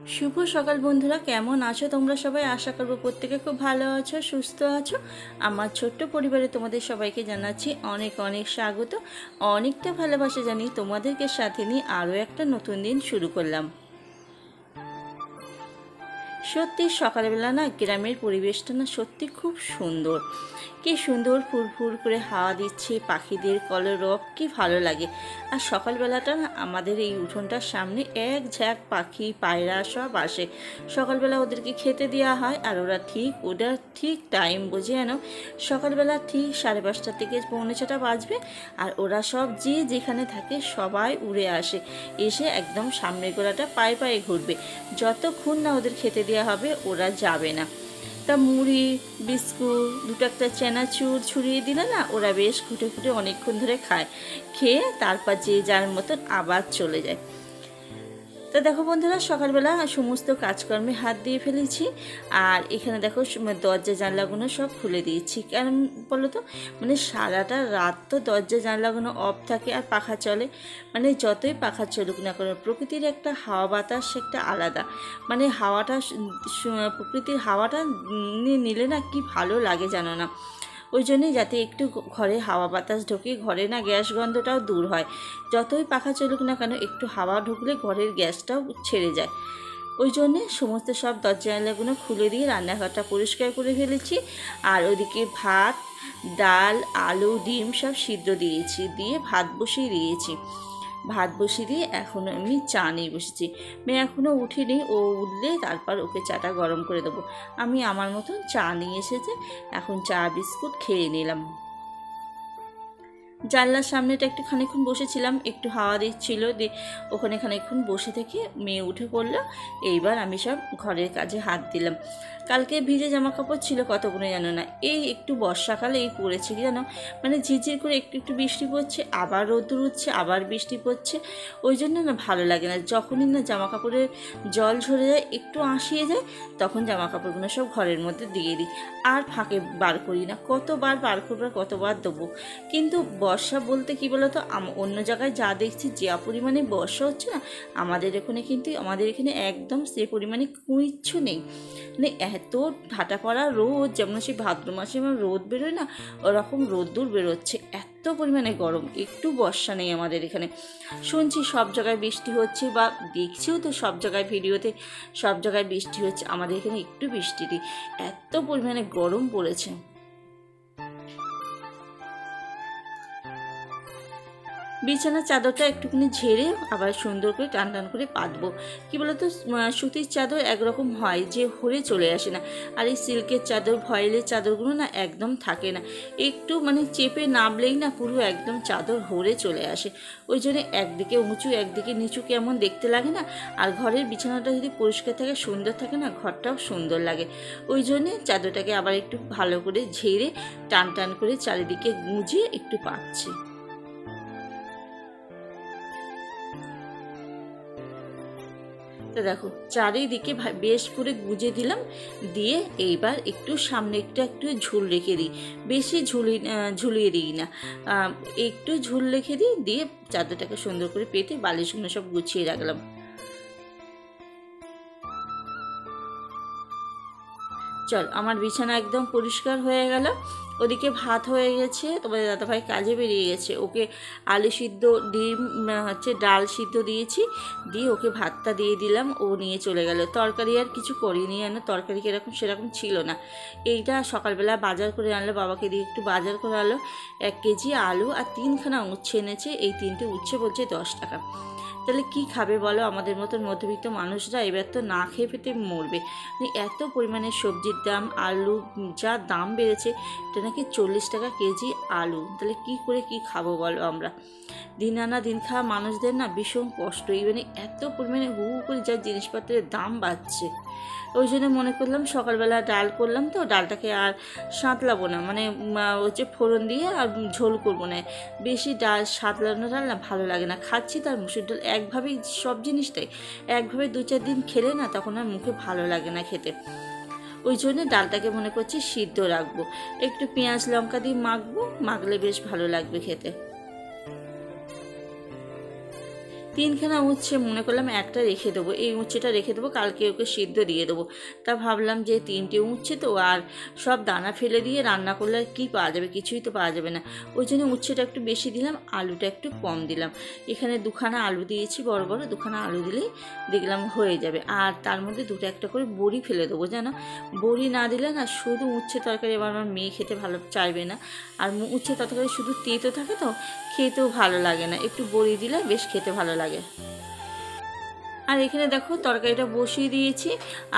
শুভ সকাল বন্ধুরা, কেমন আছো তোমরা সবাই? আশা করবো প্রত্যেকে খুব ভালো আছো, সুস্থ আছো। আমার ছোট্ট পরিবারে তোমাদের সবাইকে জানাচ্ছি অনেক অনেক স্বাগত। অনেকটা ভালোবাসা জানি তোমাদেরকে সাথে নিয়ে আরও একটা নতুন দিন শুরু করলাম। সত্যি সকালবেলা না গ্রামের পরিবেশটা না সত্যি খুব সুন্দর। কি সুন্দর ফুরফুর করে হাওয়া দিচ্ছে, পাখিদের কলরব কি ভালো লাগে। আর সকালবেলাটা না আমাদের এই উঠোনটার সামনে এক ঝাঁক পাখি পায়রা সব আসে। সকালবেলা ওদেরকে খেতে দেওয়া হয় আর ওরা ঠিক টাইম বুঝে যেন সকালবেলা ঠিক 5:30 থেকে 5:45 বাজবে। আর ওরা সব যে যেখানে থাকে সবাই উড়ে আসে, এসে একদম সামনের গোড়াটা পায়ে পায়ে ঘুরবে। যতক্ষণ না ওদের খেতে দেওয়া হবে ওরা যাবে না। তা মুড়ি, বিস্কুট, দুটো একটা চানাচুর ছড়িয়ে দিলে না ওরা বেশ খুঁটে খুঁটে অনেকক্ষণ ধরে খায়। খেয়ে তারপর যে যার মতন আবার চলে যায়। তো দেখো বন্ধুরা, সকালবেলা সমস্ত কাজকর্মে হাত দিয়ে ফেলেছি। আর এখানে দেখো দরজা জানলাগুলো সব খুলে দিয়েছি। কারণ বলো তো, মানে সারাটা রাত তো দরজা জানলাগুলো অফ থাকে আর পাখা চলে। মানে যতই পাখা চলুক না কেন, প্রকৃতির একটা হাওয়া বাতাস একটা আলাদা। মানে হাওয়াটা প্রকৃতির হাওয়াটা নিলে না কি ভালো লাগে জানো না। ওই জন্যই যাতে একটু ঘরে হাওয়া বাতাস ঢোকে, ঘরে না গ্যাস গন্ধটাও দূর হয়। যতই পাখা চলুক না কেন একটু হাওয়া ঢুকলে ঘরের গ্যাসটাও ছেড়ে যায়। ওই জন্যে সমস্ত সব দরজা জানলাগুলো খুলে দিয়ে রান্নাঘরটা পরিষ্কার করে ফেলেছি। আর ওদিকে ভাত, ডাল, আলু, ডিম সব সিদ্ধ দিয়েছি, দিয়ে ভাত বসিয়ে দিয়েছি। ভাত বসিয়ে দিয়ে এখন আমি চা নিয়ে বসেছি। মেয়ে এখনও উঠিনি, ও উঠলে তারপর ওকে চাটা গরম করে দেবো। আমি আমার মতন চা নিয়ে এসেছে, এখন চা বিস্কুট খেয়ে নিলাম। জানলার সামনেটা একটু খানিকক্ষণ বসেছিলাম, একটু হাওয়া দিচ্ছিল, দিয়ে ওখানে খানিকক্ষণ বসে থেকে মেয়ে উঠে পড়লো। এইবার আমি সব ঘরের কাজে হাত দিলাম। কালকে ভিজে জামা কাপড় ছিল কতগুলো জানো না। এই একটু বর্ষাকালে এই পড়েছে কি জানো, মানে ঝিরঝির করে একটু একটু বৃষ্টি পড়ছে, আবার রোদ্দুর উঠছে, আবার বৃষ্টি পড়ছে। ওই জন্য না ভালো লাগে না। যখনই না জামা কাপড়ের জল ঝরে যায়, একটু আঁশিয়ে যায়, তখন জামা কাপড়গুলো সব ঘরের মধ্যে দিয়ে দিই। আর ফাঁকে বার করি না, কতবার বার করবো, কতবার দেবো। কিন্তু বর্ষা বলতে কি বলতো, অন্য জায়গায় যা দেখছি যে পরিমাণে বর্ষা হচ্ছে না, আমাদের এখানে একদম সে পরিমাণে কিচ্ছু নেই। মানে এত ভাটা পড়া রোদ, যেমন সেই ভাদ্র মাসে যেমন রোদ বেরোয় না, ওরকম রোদ্দুর বেরোচ্ছে। এত পরিমাণে গরম, একটু বর্ষা নেই আমাদের এখানে। শুনছি সব জায়গায় বৃষ্টি হচ্ছে, বা দেখছিও তো সব জায়গায় ভিডিওতে, সব জায়গায় বৃষ্টি হচ্ছে। আমাদের এখানে একটু বৃষ্টি নেই, এত পরিমাণে গরম পড়েছে। বিছানার চাদরটা একটুখানি ঝেড়ে আবার সুন্দর করে টান টান করে পাতবো। কী বলতো, সুতির চাদর একরকম হয় যে হরে চলে আসে না। আর এই সিল্কের চাদর, ভয়েলের চাদরগুলো না একদম থাকে না, একটু মানে চেপে নামলেই না পুরো একদম চাদর হরে চলে আসে। ওই জন্য একদিকে উঁচু একদিকে নিচু কেমন দেখতে লাগে না। আর ঘরের বিছানাটা যদি পরিষ্কার থাকে, সুন্দর থাকে না, ঘরটাও সুন্দর লাগে। ওই জন্যে চাদরটাকে আবার একটু ভালো করে ঝেড়ে টান টান করে চারিদিকে গুঁজে একটু পাচ্ছি। তো দেখো চারিদিকে বেশ করে গুজে দিলাম, দিয়ে এইবার একটু সামনে একটু ঝুল রেখে দিই। বেশি ঝুলিয়ে দিই না, একটু ঝুল রেখে দিই, দিয়ে চাদরটাকে সুন্দর করে পেতে বালিশগুলো সব গুছিয়ে রাখলাম। চল, আমার বিছানা একদম পরিষ্কার হয়ে গেল। ওদিকে ভাত হয়ে গেছে, তোমাদের দাদাভাই কাজে বেরিয়ে গেছে। ওকে আলু সিদ্ধ, ডিম, ডাল সিদ্ধ দিয়েছি, দিয়ে ওকে ভাতটা দিয়ে দিলাম, ও নিয়ে চলে গেল। তরকারি আর কিছু করিনি, তরকারি কীরকম সেরকম ছিল না। এইটা সকালবেলা বাজার করে আনলো, বাবাকে দিয়ে একটু বাজার করে আনলো। 1 কেজি আলু আর 3খানা উচ্ছে এনেছে। এই 3টে উচ্ছে বলছে 10 টাকা। তাহলে কি খাবে বলো আমাদের মতন মধ্যবিত্ত মানুষরা? এবার তো না খেয়ে পেতে মরবে। মানে এত পরিমাণে সবজির দাম, আলু যা দাম বেড়েছে, এটা নাকি 40 টাকা কেজি আলু। তাহলে কি করে কি খাবো বলো আমরা? দিন আনা দিন খাওয়া মানুষদের না ভীষণ কষ্ট। মানে এত পরিমাণে হু হু করে যা জিনিসপত্রের দাম বাড়ছে। ওই জন্য মনে করলাম সকালবেলা ডাল করলাম, তো ডালটাকে আর সাঁতলাবো না, মানে হচ্ছে ফোড়ন দিয়ে আর ঝোল করবো না। বেশি ডাল সাঁতলানো ডাল না ভালো লাগে না। খাচ্ছি তার মুসুর ডাল একভাবেই, সব জিনিসটাই একভাবে 2-4 দিন খেলে না তখন আর মুখে ভালো লাগে না খেতে। ওই জন্য ডালটাকে মনে করছি সিদ্ধ রাখবো, একটু পেঁয়াজ লঙ্কা দিয়ে মাখবো, মাখলে বেশ ভালো লাগবে খেতে। তিনখানা উচ্ছে মনে করলাম একটা রেখে দেবো, এই উচ্ছেটা রেখে দেবো, কালকে ওকে সিদ্ধ দিয়ে দেবো। তা ভাবলাম যে 3টে উচ্ছে তো, আর সব দানা ফেলে দিয়ে রান্না করলে আর কী পাওয়া যাবে, কিছুই তো পাওয়া যাবে না। ওই জন্য উচ্ছেটা একটু বেশি দিলাম, আলুটা একটু কম দিলাম। এখানে 2খানা আলু দিয়েছি, বড় বড় 2খানা আলু দিলেই দেখলাম হয়ে যাবে। আর তার মধ্যে 2টা একটা করে বড়ি ফেলে দেবো, জানো বড়ি না দিলে না শুধু উচ্ছে তরকারি এবার আমার মেয়ে খেতে ভালো চাইবে না। আর উচ্ছে তরকারি শুধু তেতো থাকে তো, খেতেও ভালো লাগে না, একটু বড়ি দিলে বেশ খেতে ভালো লাগে। আর এখানে দেখো তরকারিটা বসিয়ে দিয়েছি।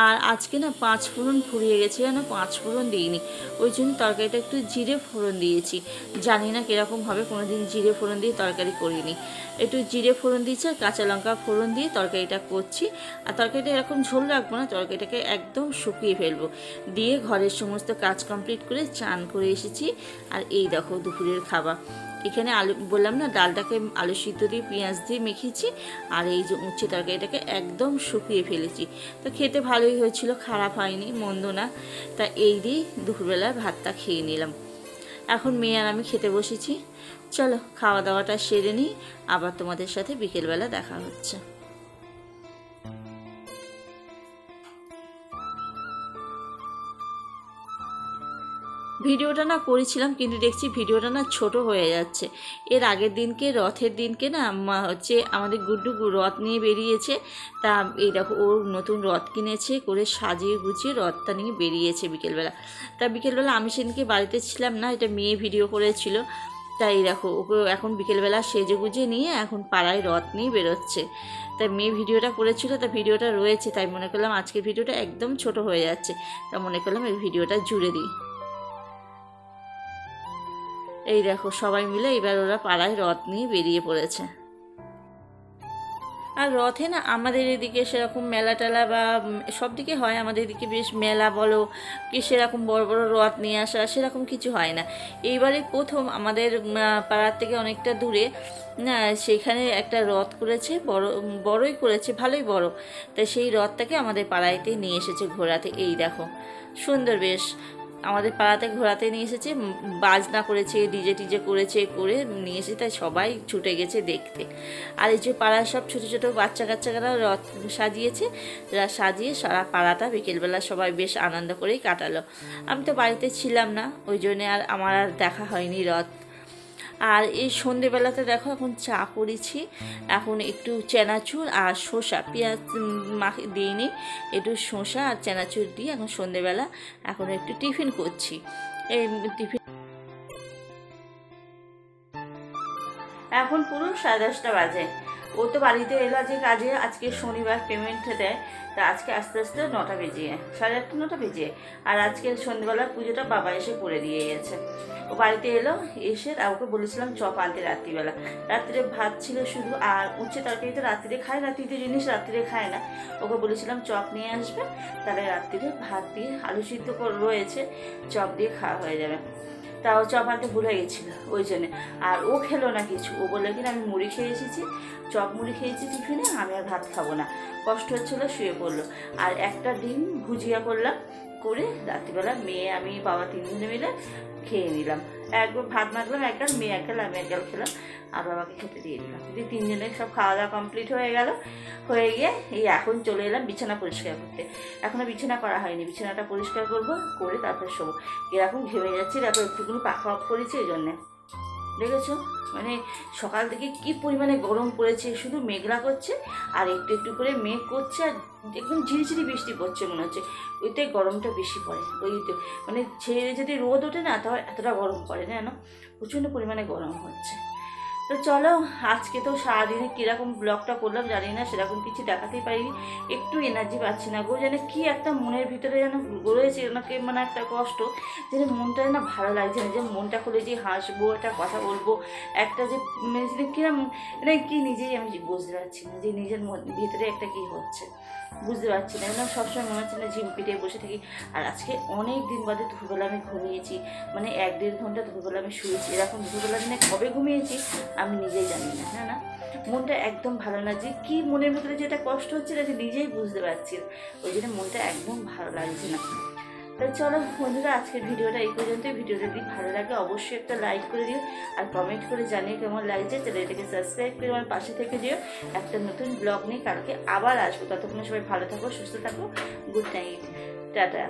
আর আজকে না 5 ফোড়ন ফুরিয়ে গেছে, জানো 5 ফোড়ন দিইনি, ওই জন্য তরকারিটা একটু জিরে ফোড়ন দিয়েছি। জানি না কীরকম হবে, কোনো দিন জিরে ফোড়ন দিয়ে তরকারি করিনি। একটু জিরে ফোড়ন দিয়েছি আর কাঁচা লঙ্কা ফোড়ন দিয়ে তরকারিটা করছি। আর তরকারিটা এরকম ঝোল রাখবো না, তরকারিটাকে একদম শুকিয়ে ফেলবো। দিয়ে ঘরের সমস্ত কাজ কমপ্লিট করে চান করে এসেছি। আর এই দেখো দুপুরের খাবার, এখানে আলু বললাম না, ডালটাকে আলু সিদ্ধ দিয়ে পেঁয়াজ দিয়ে মেখেছি। আর এই যে উচ্ছে তরকারিটাকে একদম শুকিয়ে ফেলেছি। তো খেতে ভালোই হয়েছিল, খারাপ হয়নি, মন্দ না। তা এই দিয়ে দুপুরবেলা ভাতটা খেয়ে নিলাম। এখন মেয়ে আর আমি খেতে বসেছি। চলো খাওয়া দাওয়াটা সেরে নিই, আবার তোমাদের সাথে বিকেলবেলা দেখা হচ্ছে। ভিডিওটা না করেছিলাম, কিন্তু দেখছি ভিডিওটা না ছোট হয়ে যাচ্ছে। এর আগের দিনকে রথের দিনকে না হচ্ছে আমাদের গুড্ডু রথ নিয়ে বেরিয়েছে। তা এই দেখো ও নতুন রথ কিনেছে, করে সাজিয়ে গুছিয়ে রথটা নিয়ে বেরিয়েছে বিকেলবেলা। তা বিকেলবেলা আমি সেদিনকে বাড়িতে ছিলাম না, এটা মেয়ে ভিডিও করেছিল। তাই দেখো ওকে এখন বিকেলবেলা সেজে গুজে নিয়ে এখন পাড়ায় রথ নিয়ে বেরোচ্ছে। তাই মেয়ে ভিডিওটা করেছিল, তা ভিডিওটা রয়েছে, তাই মনে করলাম আজকের ভিডিওটা একদম ছোট হয়ে যাচ্ছে, তা মনে করলাম এই ভিডিওটা জুড়ে দিই। এই দেখো সবাই মিলে এবার ওরা পাড়ায় রথ নিয়ে বেরিয়ে পড়েছে। আর রথে না আমাদের এদিকে সেরকম মেলা টেলা বা সব দিকে হয়, আমাদের এদিকে বেশ মেলা বলো কি সেরকম বড় বড় রথ নিয়ে আসা সেরকম কিছু হয় না। এইবারে প্রথম আমাদের পাড়ার থেকে অনেকটা দূরে না, সেইখানে একটা রথ করেছে, বড়ই করেছে, ভালোই বড়। তাই সেই রথটাকে আমাদের পাড়াইতে নিয়ে এসেছে ঘোরাতে। এই দেখো সুন্দর বেশ আমাদের পাড়াতে ঘোরাতে নিয়ে এসেছে, বাজনা করেছে, ডিজে টিজে করেছে, করে নিয়ে এসে তাই সবাই ছুটে গেছে দেখতে। আর এই যে পাড়ার সব ছোটো ছোটো বাচ্চা কাচ্চারা রথ সাজিয়েছে, সাজিয়ে সারা পাড়াটা বিকেলবেলা সবাই বেশ আনন্দ করেই কাটালো। আমি তো বাড়িতে ছিলাম না, ওই জন্যে আর আমার আর দেখা হয়নি রথ। আর এই সন্ধেবেলাতে দেখো এখন চা করেছি, এখন একটু চানাচুর আর শসা পেঁয়াজ মাখে দিইনি, একটু শসা আর চানাচুর দিয়ে এখন সন্ধেবেলা এখন একটু টিফিন করছি। এই টিফিন এখন পুরো 10:30 বাজে। ও তো বাড়িতে এলো যে কাজে, আজকে শনিবার পেমেন্ট দেয়, তা আজকে আস্তে আস্তে 9টা বেজিয়ে 8:30 9টা বেজিয়ে। আর আজকে সন্ধ্যেবেলার পুজোটা বাবা এসে করে দিয়ে গেছে। ও বাড়িতে এলো, এসে ওকে বলেছিলাম চপ আনতে রাত্রিবেলা। রাত্রিরে ভাত ছিল শুধু, আর উচ্ছে তরকারি তো রাত্রিরে খায়, রাত্রিতে জিনিস রাত্রিরে খায় না। ওকে বলেছিলাম চপ নিয়ে আসবে, তাহলে রাত্রিরে ভাত দিয়ে আলু সিদ্ধ রয়েছে, চপ দিয়ে খাওয়া হয়ে যাবে। তাও চপ আনতে ভুলে গেছিলো ওই জন্যে। আর ও খেলো না কিছু, ও বললো কিনা আমি মুড়ি খেয়ে এসেছি, চপ মুড়ি খেয়েছি টিফিনে, আমি আর ভাত খাবো না, কষ্ট হচ্ছিলো, শুয়ে পড়লো। আর একটা ডিম ভুজিয়া করলাম, করে রাত্রিবেলা মেয়ে আমি বাবা 3 জনে মিলে খেয়ে নিলাম। একবার ভাত মাখলাম, একগাল মেয়ে একগাল আমি একগাল খেলাম, আর বাবাকে খেতে দিয়ে দিলাম। দিয়ে 3 জনের সব খাওয়া দাওয়া কমপ্লিট হয়ে গেল। হয়ে গিয়ে এই এখন চলে এলাম বিছানা পরিষ্কার করতে। এখনও বিছানা করা হয়নি, বিছানাটা পরিষ্কার করবো, করে তারপর শোবো। এরকম ঘেমে যাচ্ছি, তারপর একটুকুনি পাখা অফ করেছি, এই জন্যে দেখেছো মানে সকাল থেকে কি পরিমাণে গরম পড়েছে, শুধু মেঘলা করছে আর একটু একটু করে মেঘ করছে, আর একদম ঝিরিঝিরি বৃষ্টি পড়ছে মনে হচ্ছে, ওইটাই গরমটা বেশি পড়ে। ওই মানে ছেড়ে যদি রোদ ওঠে না তাহলে এতটা গরম পড়ে না, জানো প্রচণ্ড পরিমাণে গরম হচ্ছে। তো চলো আজকে তো সারাদিনে কীরকম ব্লগটা করলাম জানি না, সেরকম কিছু দেখাতেই পারিনি, একটু এনার্জি পাচ্ছি না গো, যেন কি একটা মনের ভিতরে যেন রয়েছে ওনাকে, মানে একটা কষ্ট, যেন মনটা না ভালো লাগছে না, যে মনটা খুলে যে হাসবো, একটা কথা বলবো, একটা যে কিরম মানে কি নিজেই আমি বুঝতে পারছি না, যে নিজের ভিতরে একটা কি হচ্ছে বুঝতে পারছি না। এবার সবসময় মনে হচ্ছে না ঝিম পিঠে বসে থাকি। আর আজকে অনেক দিন বাদে দুপুরবেলা আমি ঘুমিয়েছি, মানে 1-1.5 ঘন্টা দুপুরবেলা আমি শুয়েছি। এরকম দুপুরবেলা দিনে কবে ঘুমিয়েছি আমি নিজেই জানি না। হ্যাঁ না, মনটা একদম ভালো না, যে কী মনের ভিতরে যে একটা কষ্ট হচ্ছে না, যে নিজেই বুঝতে পারছি, ওই জন্য মনটা একদম ভালো লাগছে না। তাই চলো বন্ধুরা, আজকের ভিডিওটা এই পর্যন্তই। ভিডিওটা যদি ভালো লাগে অবশ্যই একটা লাইক করে দিও, আর কমেন্ট করে জানিয়ে কেমন লাগছে। চ্যানেলটাকে সাবস্ক্রাইব করে আমার পাশে থেকে দিও। একটা নতুন ব্লগ নিয়ে কালকে আবার আসবো। ততক্ষণ সবাই ভালো থাকো, সুস্থ থাকো। Good night, tata.